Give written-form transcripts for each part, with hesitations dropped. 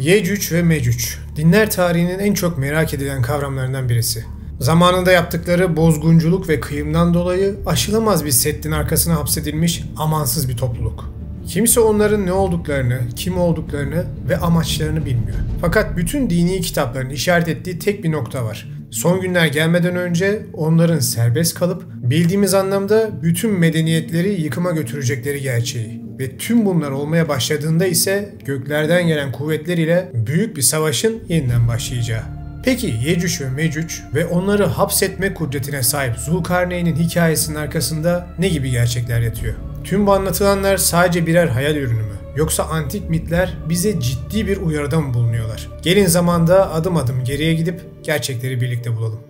Yecüc ve Mecüc, dinler tarihinin en çok merak edilen kavramlarından birisi. Zamanında yaptıkları bozgunculuk ve kıyımdan dolayı aşılamaz bir seddin arkasına hapsedilmiş amansız bir topluluk. Kimse onların ne olduklarını, kim olduklarını ve amaçlarını bilmiyor. Fakat bütün dini kitapların işaret ettiği tek bir nokta var. Son günler gelmeden önce onların serbest kalıp bildiğimiz anlamda bütün medeniyetleri yıkıma götürecekleri gerçeği. Ve tüm bunlar olmaya başladığında ise göklerden gelen kuvvetler ile büyük bir savaşın yeniden başlayacağı. Peki Yecüc ve Mecüc ve onları hapsetme kudretine sahip Zulkarneyn'in hikayesinin arkasında ne gibi gerçekler yatıyor? Tüm bu anlatılanlar sadece birer hayal ürünü mü? Yoksa antik mitler bize ciddi bir uyarıda mı bulunuyorlar? Gelin zamanda adım adım geriye gidip gerçekleri birlikte bulalım.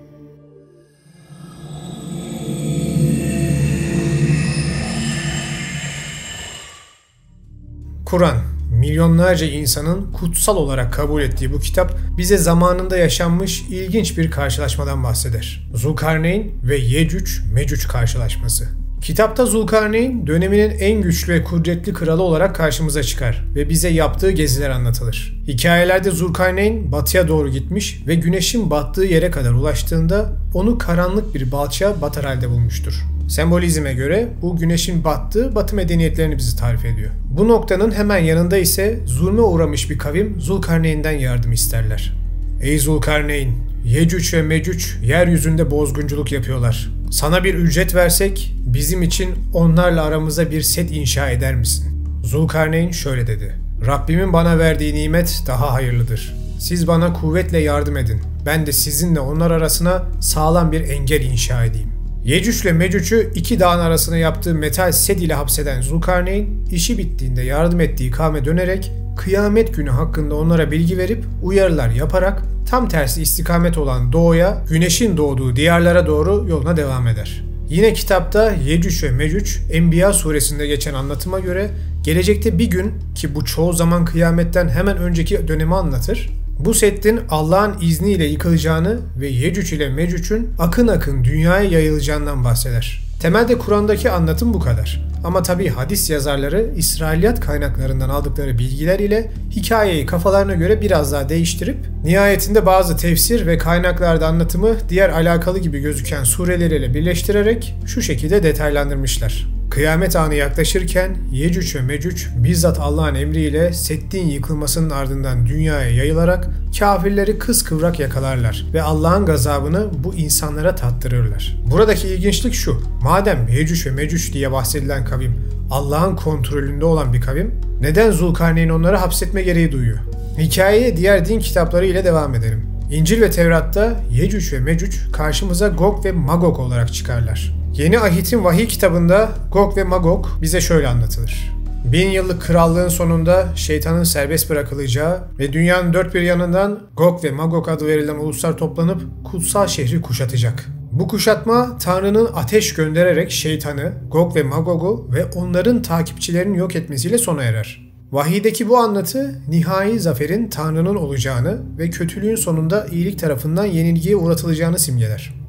Kur'an, milyonlarca insanın kutsal olarak kabul ettiği bu kitap bize zamanında yaşanmış ilginç bir karşılaşmadan bahseder. Zulkarneyn ve Yecüc-Mecüc karşılaşması. Kitapta Zulkarneyn döneminin en güçlü ve kudretli kralı olarak karşımıza çıkar ve bize yaptığı geziler anlatılır. Hikayelerde Zulkarneyn batıya doğru gitmiş ve güneşin battığı yere kadar ulaştığında onu karanlık bir balçığa batar halde bulmuştur. Sembolizme göre bu güneşin battığı batı medeniyetlerini bizi tarif ediyor. Bu noktanın hemen yanında ise zulme uğramış bir kavim Zulkarneyn'den yardım isterler. Ey Zulkarneyn, Yecüc ve Mecüc yeryüzünde bozgunculuk yapıyorlar. Sana bir ücret versek bizim için onlarla aramıza bir set inşa eder misin? Zulkarneyn şöyle dedi. Rabbimin bana verdiği nimet daha hayırlıdır. Siz bana kuvvetle yardım edin. Ben de sizinle onlar arasına sağlam bir engel inşa edeyim. Yecüc ile Mecüc'ü iki dağın arasına yaptığı metal set ile hapseden Zulkarneyn, işi bittiğinde yardım ettiği kavme dönerek kıyamet günü hakkında onlara bilgi verip uyarılar yaparak tam tersi istikamet olan doğuya, güneşin doğduğu diyarlara doğru yoluna devam eder. Yine kitapta Yecüc ve Mecüc, Enbiya suresinde geçen anlatıma göre gelecekte bir gün, ki bu çoğu zaman kıyametten hemen önceki dönemi anlatır, bu seddin Allah'ın izniyle yıkılacağını ve Yecüc ile Mecüc'ün akın akın dünyaya yayılacağından bahseder. Temelde Kur'an'daki anlatım bu kadar. Ama tabi hadis yazarları İsrailiyat kaynaklarından aldıkları bilgiler ile hikayeyi kafalarına göre biraz daha değiştirip nihayetinde bazı tefsir ve kaynaklarda anlatımı diğer alakalı gibi gözüken sureleriyle birleştirerek şu şekilde detaylandırmışlar. Kıyamet anı yaklaşırken Yecüc ve Mecüc bizzat Allah'ın emriyle seddin yıkılmasının ardından dünyaya yayılarak kafirleri kıskıvrak yakalarlar ve Allah'ın gazabını bu insanlara tattırırlar. Buradaki ilginçlik şu: madem Yecüc ve Mecüc diye bahsedilen kavim Allah'ın kontrolünde olan bir kavim, neden Zulkarneyn onları hapsetme gereği duyuyor? Hikayeye diğer din kitapları ile devam edelim. İncil ve Tevrat'ta Yecüc ve Mecüc karşımıza Gog ve Magog olarak çıkarlar. Yeni Ahit'in vahiy kitabında Gog ve Magog bize şöyle anlatılır. 1000 yıllık krallığın sonunda şeytanın serbest bırakılacağı ve dünyanın dört bir yanından Gog ve Magog adı verilen uluslar toplanıp kutsal şehri kuşatacak. Bu kuşatma Tanrı'nın ateş göndererek şeytanı, Gog ve Magog'u ve onların takipçilerini yok etmesiyle sona erer. Vahiydeki bu anlatı nihai zaferin Tanrı'nın olacağını ve kötülüğün sonunda iyilik tarafından yenilgiye uğratılacağını simgeler.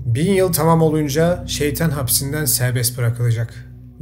1000 yıl tamam olunca şeytan hapsinden serbest bırakılacak.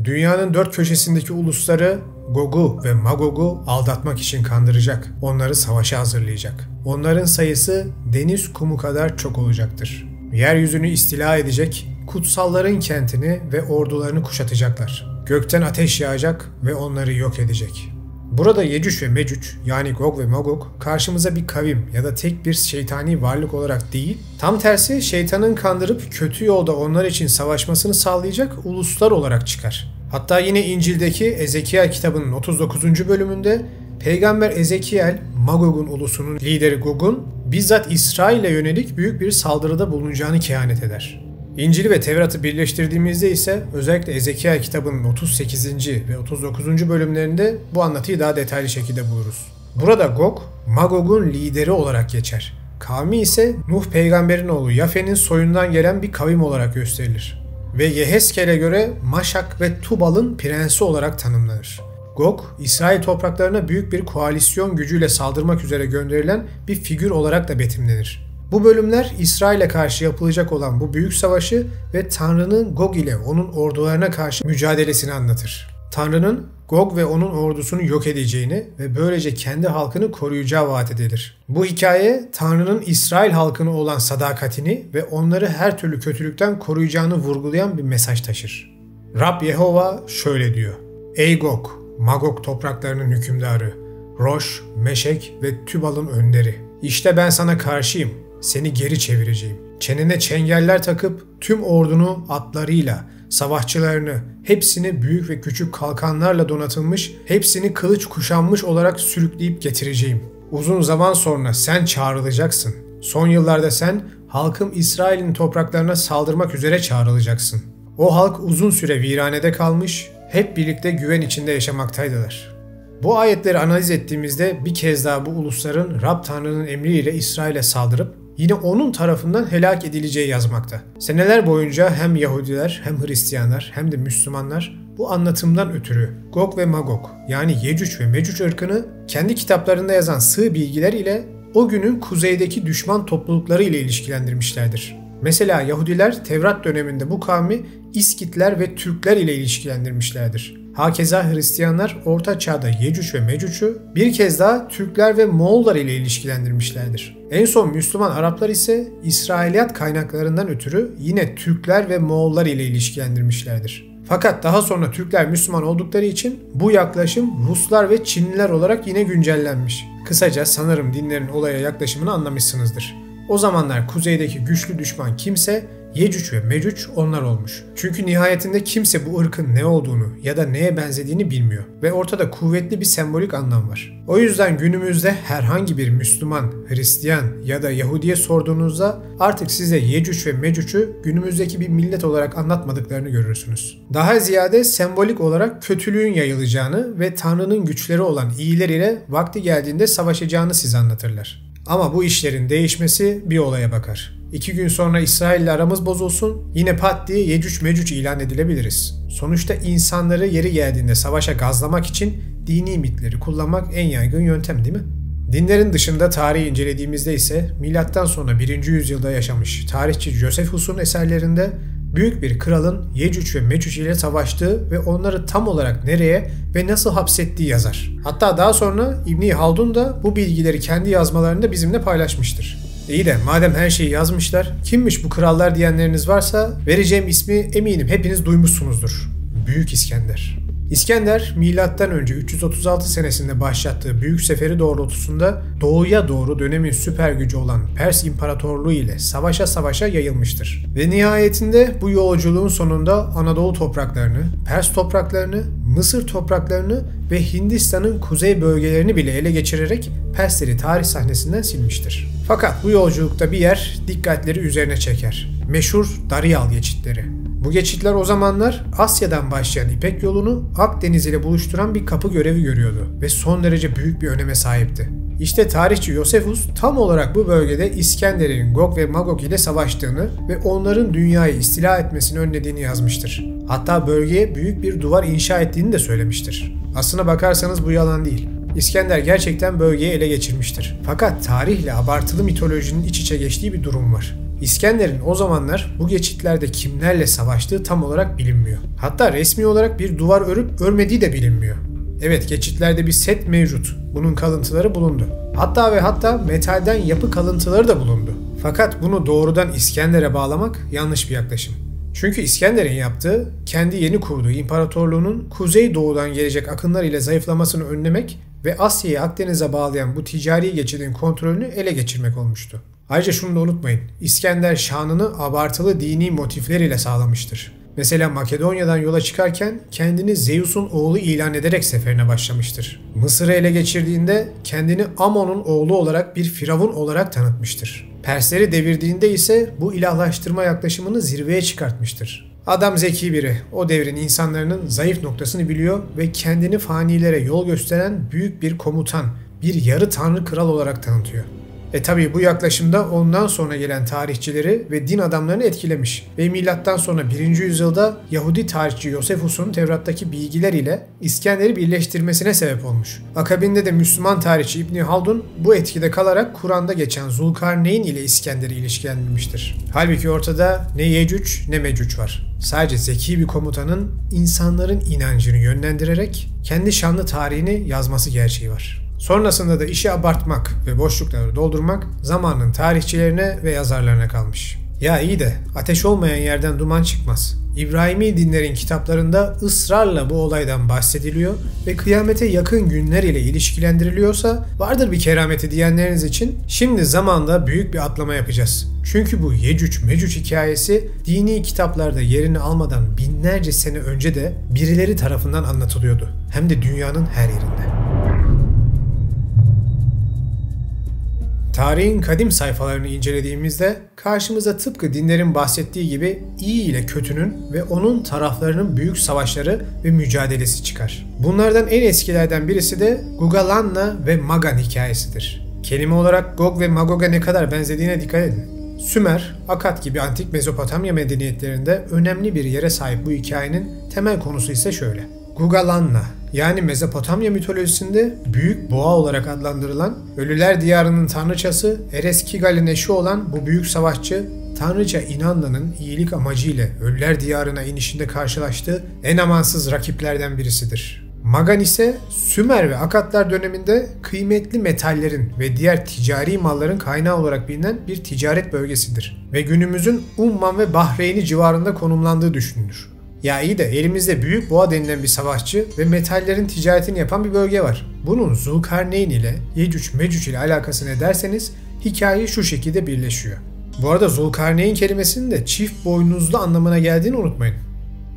Dünyanın dört köşesindeki ulusları Gog'u ve Magog'u aldatmak için kandıracak. Onları savaşa hazırlayacak. Onların sayısı deniz kumu kadar çok olacaktır. Yeryüzünü istila edecek, kutsalların kentini ve ordularını kuşatacaklar. Gökten ateş yağacak ve onları yok edecek. Burada Yecüc ve Mecüc yani Gog ve Magog karşımıza bir kavim ya da tek bir şeytani varlık olarak değil, tam tersi şeytanın kandırıp kötü yolda onlar için savaşmasını sağlayacak uluslar olarak çıkar. Hatta yine İncil'deki Ezekiel kitabının 39. bölümünde Peygamber Ezekiel, Magog'un ulusunun lideri Gog'un bizzat İsrail'e yönelik büyük bir saldırıda bulunacağını kehanet eder. İncil'i ve Tevrat'ı birleştirdiğimizde ise özellikle Ezekiel kitabının 38. ve 39. bölümlerinde bu anlatıyı daha detaylı şekilde buluruz. Burada Gog, Magog'un lideri olarak geçer. Kavmi ise Nuh peygamberin oğlu Yafe'nin soyundan gelen bir kavim olarak gösterilir. Ve Yehezkel'e göre Maşak ve Tubal'ın prensi olarak tanımlanır. Gog, İsrail topraklarına büyük bir koalisyon gücüyle saldırmak üzere gönderilen bir figür olarak da betimlenir. Bu bölümler İsrail'e karşı yapılacak olan bu büyük savaşı ve Tanrı'nın Gog ile onun ordularına karşı mücadelesini anlatır. Tanrı'nın Gog ve onun ordusunu yok edeceğini ve böylece kendi halkını koruyacağı vaat edilir. Bu hikaye Tanrı'nın İsrail halkına olan sadakatini ve onları her türlü kötülükten koruyacağını vurgulayan bir mesaj taşır. Rab Yehova şöyle diyor: Ey Gog, Magog topraklarının hükümdarı, Roş, Meşek ve Tübal'ın önderi. İşte ben sana karşıyım, seni geri çevireceğim. Çenene çengeller takıp tüm ordunu atlarıyla, savaşçılarını, hepsini büyük ve küçük kalkanlarla donatılmış, hepsini kılıç kuşanmış olarak sürükleyip getireceğim. Uzun zaman sonra sen çağrılacaksın. Son yıllarda sen, halkım İsrail'in topraklarına saldırmak üzere çağrılacaksın. O halk uzun süre viranede kalmış, hep birlikte güven içinde yaşamaktaydılar. Bu ayetleri analiz ettiğimizde bir kez daha bu ulusların Rab Tanrı'nın emriyle İsrail'e saldırıp yine onun tarafından helak edileceği yazmakta. Seneler boyunca hem Yahudiler hem Hristiyanlar hem de Müslümanlar bu anlatımdan ötürü Gog ve Magog yani Yecüc ve Mecüc ırkını kendi kitaplarında yazan sığ bilgiler ile o günün kuzeydeki düşman toplulukları ile ilişkilendirmişlerdir. Mesela Yahudiler Tevrat döneminde bu kavmi İskitler ve Türkler ile ilişkilendirmişlerdir. Hakeza Hristiyanlar Orta Çağ'da Yecüc ve Mecüc'ü bir kez daha Türkler ve Moğollar ile ilişkilendirmişlerdir. En son Müslüman Araplar ise İsrailiyat kaynaklarından ötürü yine Türkler ve Moğollar ile ilişkilendirmişlerdir. Fakat daha sonra Türkler Müslüman oldukları için bu yaklaşım Ruslar ve Çinliler olarak yine güncellenmiş. Kısaca sanırım dinlerin olaya yaklaşımını anlamışsınızdır. O zamanlar kuzeydeki güçlü düşman kimse Yecüc ve Mecüc onlar olmuş. Çünkü nihayetinde kimse bu ırkın ne olduğunu ya da neye benzediğini bilmiyor ve ortada kuvvetli bir sembolik anlam var. O yüzden günümüzde herhangi bir Müslüman, Hristiyan ya da Yahudiye sorduğunuzda artık size Yecüc ve Mecüc'ü günümüzdeki bir millet olarak anlatmadıklarını görürsünüz. Daha ziyade sembolik olarak kötülüğün yayılacağını ve Tanrı'nın güçleri olan iyiler ile vakti geldiğinde savaşacağını size anlatırlar. Ama bu işlerin değişmesi bir olaya bakar. 2 gün sonra İsrail ile aramız bozulsun, yine pat diye Yecüc Mecüc ilan edilebiliriz. Sonuçta insanları yeri geldiğinde savaşa gazlamak için dini mitleri kullanmak en yaygın yöntem değil mi? Dinlerin dışında tarihi incelediğimizde ise milattan sonra 1. yüzyılda yaşamış tarihçi Josephus'un eserlerinde büyük bir kralın Yecüc ve Mecüc ile savaştığı ve onları tam olarak nereye ve nasıl hapsettiği yazar. Hatta daha sonra İbn-i Haldun da bu bilgileri kendi yazmalarında bizimle paylaşmıştır. İyi de madem her şeyi yazmışlar, kimmiş bu krallar diyenleriniz varsa vereceğim ismi eminim hepiniz duymuşsunuzdur. Büyük İskender. İskender, M.Ö. 336 senesinde başlattığı büyük seferi doğrultusunda doğuya doğru dönemin süper gücü olan Pers İmparatorluğu ile savaşa savaşa yayılmıştır. Ve nihayetinde bu yolculuğun sonunda Anadolu topraklarını, Pers topraklarını, Mısır topraklarını ve Hindistan'ın kuzey bölgelerini bile ele geçirerek Persleri tarih sahnesinden silmiştir. Fakat bu yolculukta bir yer dikkatleri üzerine çeker. Meşhur Darıyal geçitleri. Bu geçitler o zamanlar Asya'dan başlayan İpek yolunu Akdeniz ile buluşturan bir kapı görevi görüyordu ve son derece büyük bir öneme sahipti. İşte tarihçi Josephus tam olarak bu bölgede İskender'in Gog ve Magog ile savaştığını ve onların dünyayı istila etmesini önlediğini yazmıştır. Hatta bölgeye büyük bir duvar inşa ettiğini de söylemiştir. Aslına bakarsanız bu yalan değil. İskender gerçekten bölgeyi ele geçirmiştir. Fakat tarihle abartılı mitolojinin iç içe geçtiği bir durum var. İskender'in o zamanlar bu geçitlerde kimlerle savaştığı tam olarak bilinmiyor. Hatta resmi olarak bir duvar örüp örmediği de bilinmiyor. Evet, geçitlerde bir set mevcut. Bunun kalıntıları bulundu. Hatta metalden yapı kalıntıları da bulundu. Fakat bunu doğrudan İskender'e bağlamak yanlış bir yaklaşım. Çünkü İskender'in yaptığı, kendi yeni kurduğu imparatorluğunun kuzey doğudan gelecek akınlar ile zayıflamasını önlemek ve Asya'yı Akdeniz'e bağlayan bu ticari geçidin kontrolünü ele geçirmek olmuştu. Ayrıca şunu da unutmayın, İskender şanını abartılı dini motifler ile sağlamıştır. Mesela Makedonya'dan yola çıkarken kendini Zeus'un oğlu ilan ederek seferine başlamıştır. Mısır'ı ele geçirdiğinde kendini Amon'un oğlu olarak bir firavun olarak tanıtmıştır. Persleri devirdiğinde ise bu ilahlaştırma yaklaşımını zirveye çıkartmıştır. Adam zeki biri, o devrin insanların zayıf noktasını biliyor ve kendini fanilere yol gösteren büyük bir komutan, bir yarı tanrı kral olarak tanıtıyor. Tabii bu yaklaşımda ondan sonra gelen tarihçileri ve din adamlarını etkilemiş ve milattan sonra 1. yüzyılda Yahudi tarihçi Yosefus'un Tevrat'taki bilgiler ile İskender'i birleştirmesine sebep olmuş. Akabinde de Müslüman tarihçi İbni Haldun bu etkide kalarak Kur'an'da geçen Zulkarneyn ile İskender'i ilişkilendirmiştir. Halbuki ortada ne Yecüc ne Mecüc var. Sadece zeki bir komutanın insanların inancını yönlendirerek kendi şanlı tarihini yazması gerçeği var. Sonrasında da işi abartmak ve boşlukları doldurmak zamanın tarihçilerine ve yazarlarına kalmış. Ya iyi de ateş olmayan yerden duman çıkmaz. İbrahimi dinlerin kitaplarında ısrarla bu olaydan bahsediliyor ve kıyamete yakın günler ile ilişkilendiriliyorsa vardır bir kerameti diyenleriniz için şimdi zamanda büyük bir atlama yapacağız. Çünkü bu Yecüc Mecüc hikayesi dini kitaplarda yerini almadan binlerce sene önce de birileri tarafından anlatılıyordu. Hem de dünyanın her yerinde. Tarihin kadim sayfalarını incelediğimizde karşımıza tıpkı dinlerin bahsettiği gibi iyi ile kötünün ve onun taraflarının büyük savaşları ve mücadelesi çıkar. Bunlardan en eskilerden birisi de Gugalanna ve Magan hikayesidir. Kelime olarak Gog ve Magog'a ne kadar benzediğine dikkat edin. Sümer, Akkad gibi antik Mezopotamya medeniyetlerinde önemli bir yere sahip bu hikayenin temel konusu ise şöyle. Gugalanna yani Mezopotamya mitolojisinde büyük boğa olarak adlandırılan ölüler diyarının tanrıçası Ereshkigal'in eşi olan bu büyük savaşçı tanrıça Inanna'nın iyilik amacıyla ölüler diyarına inişinde karşılaştığı en amansız rakiplerden birisidir. Magan ise Sümer ve Akkadlar döneminde kıymetli metallerin ve diğer ticari malların kaynağı olarak bilinen bir ticaret bölgesidir ve günümüzün Umman ve Bahreyn'i civarında konumlandığı düşünülür. Ya iyi de elimizde büyük boğa denilen bir savaşçı ve metallerin ticaretini yapan bir bölge var. Bunun Zulkarneyn ile Yecüc Mecüc ile alakası ne derseniz hikaye şu şekilde birleşiyor. Bu arada Zulkarneyn kelimesinin de çift boynuzlu anlamına geldiğini unutmayın.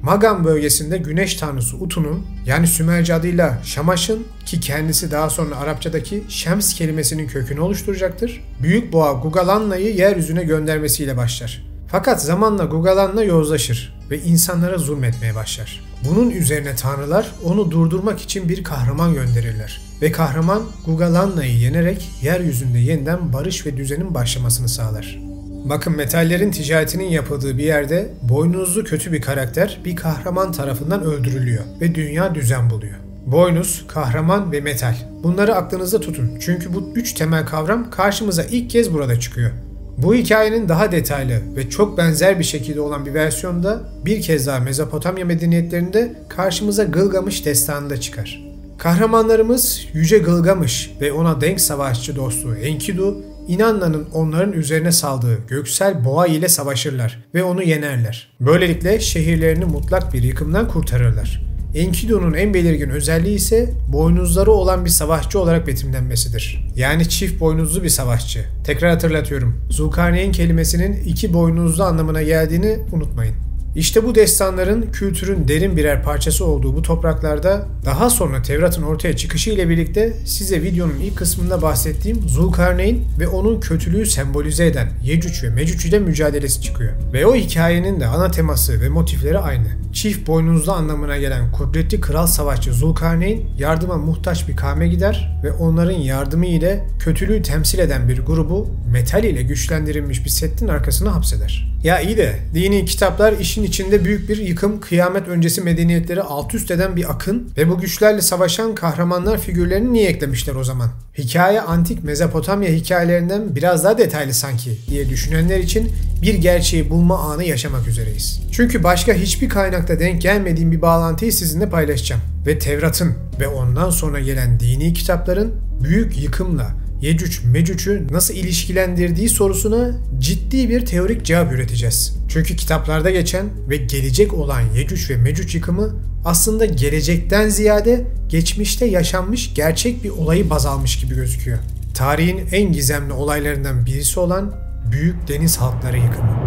Magan bölgesinde güneş tanrısı Utun'un yani Sümerce adıyla Şamaş'ın ki kendisi daha sonra Arapçadaki Şems kelimesinin kökünü oluşturacaktır. Büyük boğa Gugalanna'yı yeryüzüne göndermesiyle başlar. Fakat zamanla Gugalanna yozlaşır ve insanlara zulmetmeye başlar. Bunun üzerine tanrılar onu durdurmak için bir kahraman gönderirler. Ve kahraman Gugalanna'yı yenerek yeryüzünde yeniden barış ve düzenin başlamasını sağlar. Bakın metallerin ticaretinin yapıldığı bir yerde boynuzlu kötü bir karakter bir kahraman tarafından öldürülüyor ve dünya düzen buluyor. Boynuz, kahraman ve metal. Bunları aklınızda tutun çünkü bu üç temel kavram karşımıza ilk kez burada çıkıyor. Bu hikayenin daha detaylı ve çok benzer bir şekilde olan bir versiyonu da bir kez daha Mezopotamya medeniyetlerinde karşımıza Gılgamış destanında çıkar. Kahramanlarımız Yüce Gılgamış ve ona denk savaşçı dostu Enkidu, Inanna'nın onların üzerine saldığı göksel boğa ile savaşırlar ve onu yenerler. Böylelikle şehirlerini mutlak bir yıkımdan kurtarırlar. Enkidu'nun en belirgin özelliği ise boynuzları olan bir savaşçı olarak betimlenmesidir. Yani çift boynuzlu bir savaşçı. Tekrar hatırlatıyorum. Zulkarneyn kelimesinin iki boynuzlu anlamına geldiğini unutmayın. İşte bu destanların kültürün derin birer parçası olduğu bu topraklarda daha sonra Tevrat'ın ortaya çıkışı ile birlikte size videonun ilk kısmında bahsettiğim Zulkarneyn ve onun kötülüğü sembolize eden Yecüc ve Mecüc ile mücadelesi çıkıyor. Ve o hikayenin de ana teması ve motifleri aynı. Çift boynuzlu anlamına gelen kudretli kral savaşçı Zulkarneyn yardıma muhtaç bir kavme gider ve onların yardımı ile kötülüğü temsil eden bir grubu metal ile güçlendirilmiş bir settin arkasına hapseder. Ya iyi de dini kitaplar işin içinde büyük bir yıkım, kıyamet öncesi medeniyetleri alt üst eden bir akın ve bu güçlerle savaşan kahramanlar figürlerini niye eklemişler o zaman? Hikaye antik Mezopotamya hikayelerinden biraz daha detaylı sanki diye düşünenler için bir gerçeği bulma anı yaşamak üzereyiz. Çünkü başka hiçbir kaynakta denk gelmediğim bir bağlantıyı sizinle paylaşacağım. Ve Tevrat'ın ve ondan sonra gelen dini kitapların büyük yıkımla Yecüc Mecüc'ü nasıl ilişkilendirdiği sorusuna ciddi bir teorik cevap üreteceğiz. Çünkü kitaplarda geçen ve gelecek olan Yecüc ve Mecüc yıkımı aslında gelecekten ziyade geçmişte yaşanmış gerçek bir olayı baz almış gibi gözüküyor. Tarihin en gizemli olaylarından birisi olan büyük deniz halkları yıkımı.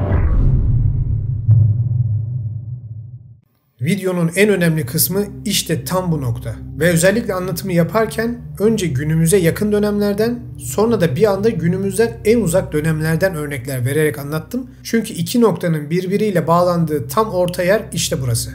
Videonun en önemli kısmı işte tam bu nokta. Ve özellikle anlatımı yaparken önce günümüze yakın dönemlerden sonra da bir anda günümüzden en uzak dönemlerden örnekler vererek anlattım. Çünkü iki noktanın birbiriyle bağlandığı tam orta yer işte burası.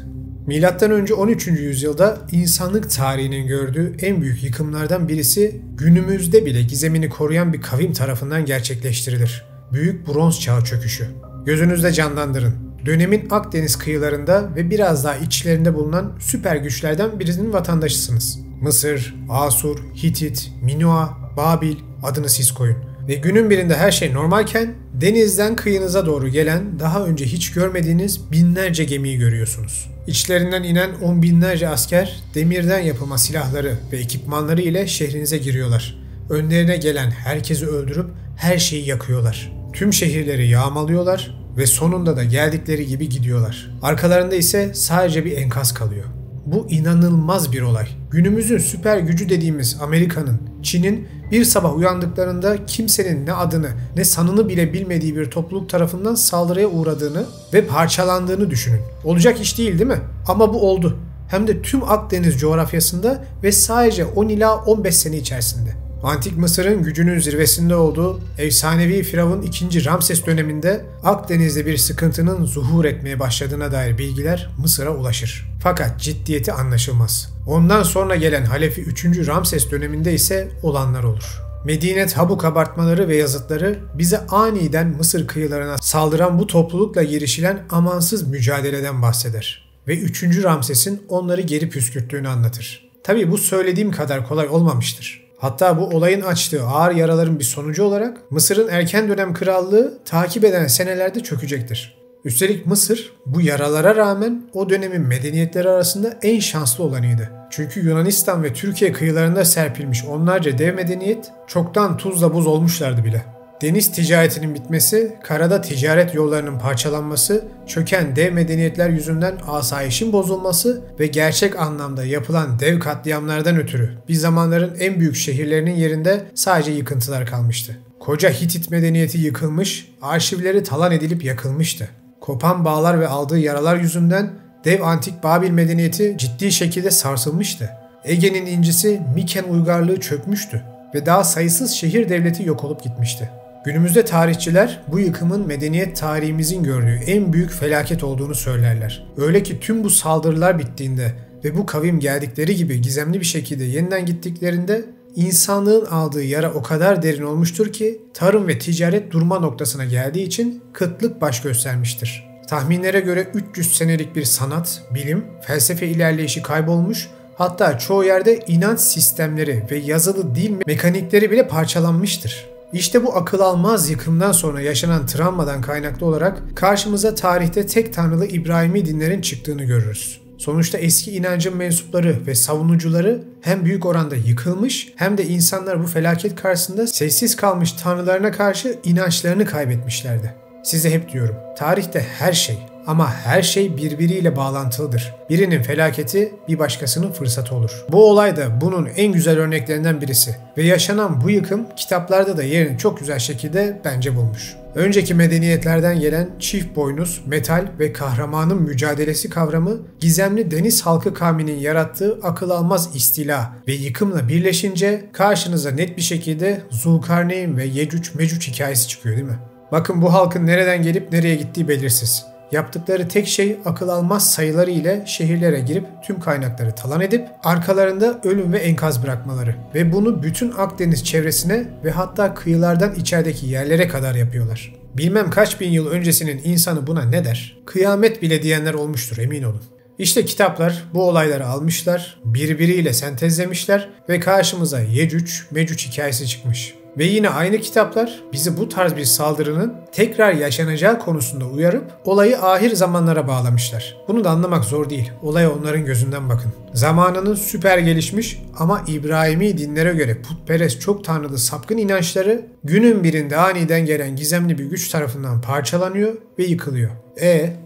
Milattan önce 13. yüzyılda insanlık tarihinin gördüğü en büyük yıkımlardan birisi günümüzde bile gizemini koruyan bir kavim tarafından gerçekleştirilir. Büyük Bronz Çağı çöküşü. Gözünüzde canlandırın. Dönemin Akdeniz kıyılarında ve biraz daha içlerinde bulunan süper güçlerden birisinin vatandaşısınız. Mısır, Asur, Hitit, Minoa, Babil, adını siz koyun. Ve günün birinde her şey normalken denizden kıyınıza doğru gelen daha önce hiç görmediğiniz binlerce gemiyi görüyorsunuz. İçlerinden inen on binlerce asker demirden yapılma silahları ve ekipmanları ile şehrinize giriyorlar. Önlerine gelen herkesi öldürüp her şeyi yakıyorlar. Tüm şehirleri yağmalıyorlar ve sonunda da geldikleri gibi gidiyorlar. Arkalarında ise sadece bir enkaz kalıyor. Bu inanılmaz bir olay. Günümüzün süper gücü dediğimiz Amerika'nın, Çin'in bir sabah uyandıklarında kimsenin ne adını ne sanını bile bilmediği bir topluluk tarafından saldırıya uğradığını ve parçalandığını düşünün. Olacak iş değil mi? Ama bu oldu. Hem de tüm Akdeniz coğrafyasında ve sadece 10 ila 15 sene içerisinde. Antik Mısır'ın gücünün zirvesinde olduğu efsanevi Firavun II. Ramses döneminde Akdeniz'de bir sıkıntının zuhur etmeye başladığına dair bilgiler Mısır'a ulaşır. Fakat ciddiyeti anlaşılmaz. Ondan sonra gelen Halefi III. Ramses döneminde ise olanlar olur. Medinet Habu kabartmaları ve yazıtları bize aniden Mısır kıyılarına saldıran bu toplulukla girişilen amansız mücadeleden bahseder. Ve 3. Ramses'in onları geri püskürttüğünü anlatır. Tabii bu söylediğim kadar kolay olmamıştır. Hatta bu olayın açtığı ağır yaraların bir sonucu olarak Mısır'ın erken dönem krallığı takip eden senelerde çökecektir. Üstelik Mısır bu yaralara rağmen o dönemin medeniyetleri arasında en şanslı olanıydı. Çünkü Yunanistan ve Türkiye kıyılarında serpilmiş onlarca dev medeniyet çoktan tuzla buz olmuşlardı bile. Deniz ticaretinin bitmesi, karada ticaret yollarının parçalanması, çöken dev medeniyetler yüzünden asayişin bozulması ve gerçek anlamda yapılan dev katliamlardan ötürü bir zamanların en büyük şehirlerinin yerinde sadece yıkıntılar kalmıştı. Koca Hitit medeniyeti yıkılmış, arşivleri talan edilip yakılmıştı. Kopan bağlar ve aldığı yaralar yüzünden dev antik Babil medeniyeti ciddi şekilde sarsılmıştı. Ege'nin incisi Miken uygarlığı çökmüştü ve daha sayısız şehir devleti yok olup gitmişti. Günümüzde tarihçiler bu yıkımın medeniyet tarihimizin gördüğü en büyük felaket olduğunu söylerler. Öyle ki tüm bu saldırılar bittiğinde ve bu kavim geldikleri gibi gizemli bir şekilde yeniden gittiklerinde insanlığın aldığı yara o kadar derin olmuştur ki tarım ve ticaret durma noktasına geldiği için kıtlık baş göstermiştir. Tahminlere göre 300 senelik bir sanat, bilim, felsefe ilerleyişi kaybolmuş, hatta çoğu yerde inanç sistemleri ve yazılı dil mekanikleri bile parçalanmıştır. İşte bu akıl almaz yıkımdan sonra yaşanan travmadan kaynaklı olarak karşımıza tarihte tek tanrılı İbrahimi dinlerin çıktığını görürüz. Sonuçta eski inancın mensupları ve savunucuları hem büyük oranda yıkılmış hem de insanlar bu felaket karşısında sessiz kalmış tanrılarına karşı inançlarını kaybetmişlerdi. Size hep diyorum, tarihte her şey ama her şey birbiriyle bağlantılıdır. Birinin felaketi bir başkasının fırsatı olur. Bu olay da bunun en güzel örneklerinden birisi ve yaşanan bu yıkım kitaplarda da yerini çok güzel şekilde bence bulmuş. Önceki medeniyetlerden gelen çift boynuz, metal ve kahramanın mücadelesi kavramı gizemli deniz halkı kavminin yarattığı akıl almaz istila ve yıkımla birleşince karşınıza net bir şekilde Zulkarneyn ve Yecüc Mecüc hikayesi çıkıyor değil mi? Bakın bu halkın nereden gelip nereye gittiği belirsiz. Yaptıkları tek şey akıl almaz sayıları ile şehirlere girip tüm kaynakları talan edip arkalarında ölüm ve enkaz bırakmaları ve bunu bütün Akdeniz çevresine ve hatta kıyılardan içerideki yerlere kadar yapıyorlar. Bilmem kaç bin yıl öncesinin insanı buna ne der? Kıyamet bile diyenler olmuştur, emin olun. İşte kitaplar bu olayları almışlar, birbiriyle sentezlemişler ve karşımıza Yecüc Mecüc hikayesi çıkmış. Ve yine aynı kitaplar bizi bu tarz bir saldırının tekrar yaşanacağı konusunda uyarıp olayı ahir zamanlara bağlamışlar. Bunu da anlamak zor değil. Olaya onların gözünden bakın. Zamanının süper gelişmiş ama İbrahimi dinlere göre putperest çok tanrılı sapkın inançları günün birinde aniden gelen gizemli bir güç tarafından parçalanıyor ve yıkılıyor.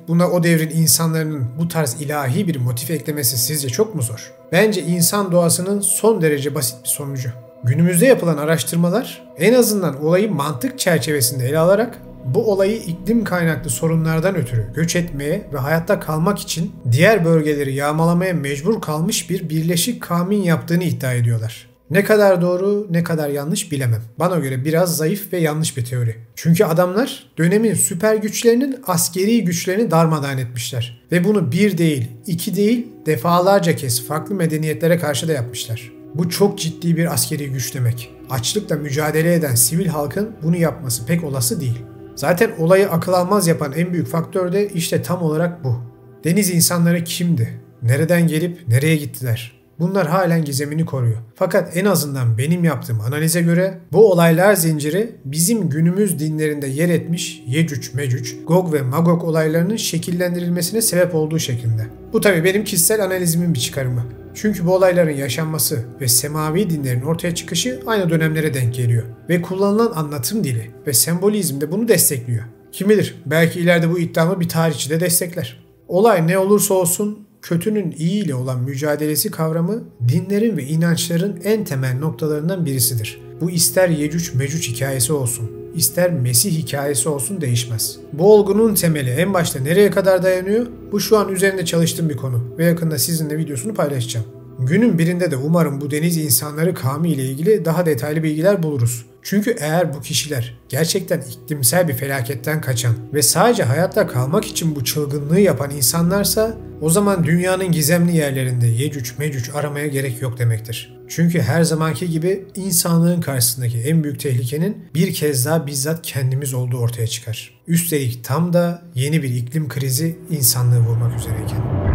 Buna o devrin insanların bu tarz ilahi bir motif eklemesi sizce çok mu zor? Bence insan doğasının son derece basit bir sonucu. Günümüzde yapılan araştırmalar en azından olayı mantık çerçevesinde ele alarak bu olayı iklim kaynaklı sorunlardan ötürü göç etmeye ve hayatta kalmak için diğer bölgeleri yağmalamaya mecbur kalmış bir birleşik kavmin yaptığını iddia ediyorlar. Ne kadar doğru, ne kadar yanlış bilemem. Bana göre biraz zayıf ve yanlış bir teori. Çünkü adamlar dönemin süper güçlerinin askeri güçlerini darmadağın etmişler. Ve bunu bir değil, iki değil, defalarca kez farklı medeniyetlere karşı da yapmışlar. Bu çok ciddi bir askeri güç demek. Açlıkla mücadele eden sivil halkın bunu yapması pek olası değil. Zaten olayı akıl almaz yapan en büyük faktör de işte tam olarak bu. Deniz insanları kimdi? Nereden gelip nereye gittiler? Bunlar halen gizemini koruyor. Fakat en azından benim yaptığım analize göre bu olaylar zinciri bizim günümüz dinlerinde yer etmiş Yecüc Mecüc, Gog ve Magog olaylarının şekillendirilmesine sebep olduğu şeklinde. Bu tabii benim kişisel analizimin bir çıkarımı. Çünkü bu olayların yaşanması ve semavi dinlerin ortaya çıkışı aynı dönemlere denk geliyor. Ve kullanılan anlatım dili ve sembolizm de bunu destekliyor. Kim bilir, belki ileride bu iddiamı bir tarihçi de destekler. Olay ne olursa olsun, kötünün iyi ile olan mücadelesi kavramı dinlerin ve inançların en temel noktalarından birisidir. Bu ister Yecüc Mecüc hikayesi olsun, ister Mesih hikayesi olsun değişmez. Bu olgunun temeli en başta nereye kadar dayanıyor? Bu şu an üzerinde çalıştığım bir konu ve yakında sizinle videosunu paylaşacağım. Günün birinde de umarım bu deniz insanları kavmi ile ilgili daha detaylı bilgiler buluruz. Çünkü eğer bu kişiler gerçekten iklimsel bir felaketten kaçan ve sadece hayatta kalmak için bu çılgınlığı yapan insanlarsa o zaman dünyanın gizemli yerlerinde Yecüc Mecüc aramaya gerek yok demektir. Çünkü her zamanki gibi insanlığın karşısındaki en büyük tehlikenin bir kez daha bizzat kendimiz olduğu ortaya çıkar. Üstelik tam da yeni bir iklim krizi insanlığı vurmak üzereyken.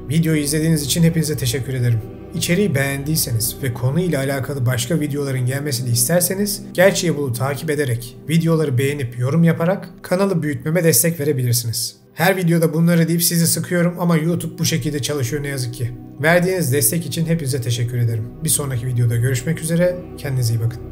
Videoyu izlediğiniz için hepinize teşekkür ederim. İçeriği beğendiyseniz ve konuyla alakalı başka videoların gelmesini isterseniz Gerçeği Bul'u takip ederek, videoları beğenip yorum yaparak kanalı büyütmeme destek verebilirsiniz. Her videoda bunları deyip sizi sıkıyorum ama YouTube bu şekilde çalışıyor ne yazık ki. Verdiğiniz destek için hepinize teşekkür ederim. Bir sonraki videoda görüşmek üzere, kendinize iyi bakın.